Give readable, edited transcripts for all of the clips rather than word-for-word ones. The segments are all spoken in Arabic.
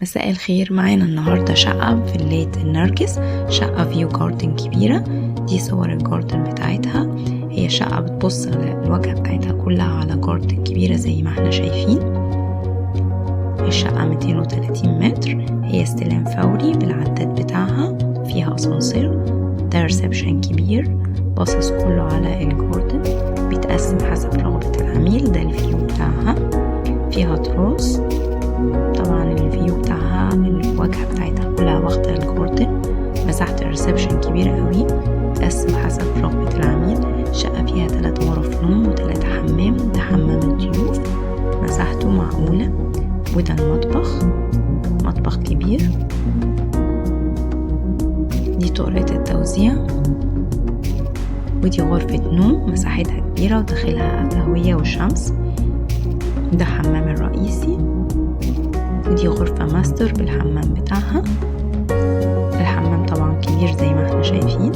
مساء الخير. معانا النهاردة شقة في فيلة النرجس، شقة فيو جاردن كبيرة. دي صور الجاردن بتاعتها. هي شقة بتبص الواجهة بتاعتها كلها على جاردن كبيرة زي ما احنا شايفين. الشقة 230 متر، هي استلام فوري بالعداد بتاعها، فيها أسانسير، ده ريسبشن كبير باصص كله على الجاردن، بيتقسم حسب رغبة العميل. ده الفيو بتاعها، فيها تراس. طبعا الفيو بتاعها من الواجهة بتاعتها كلها واخدة الجاردن. مساحة الريسبشن كبيرة قوي، بتقسم حسب رغبة العميل. الشقة فيها 3 غرف نوم و3 حمام. ده حمام الضيوف، مساحته معقولة. وده المطبخ، مطبخ كبير. دي طرقة التوزيع، ودي غرفة نوم مساحتها كبيرة وداخلها تهوية وشمس. ده حمام الرئيسي، ودي غرفة ماستر بالحمام بتاعها. الحمام طبعا كبير زي ما احنا شايفين،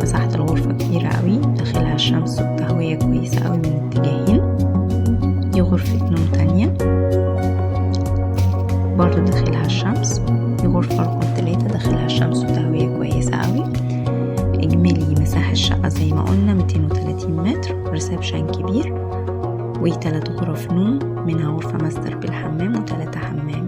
مساحة الغرفة كبيرة قوي، داخلها الشمس والتهوية كويسة قوي من الاتجاهين. دي غرفة نوم تانية برضو داخلها الشمس. دي غرفة رقم 3 داخلها الشمس وتهوية كويسة قوي. اجمالي مساحة الشقة زي ما قلنا 230 متر، ريسبشن كبير، و3 غرف نوم، منها غرفة ماستر بالحمام و3 حمام.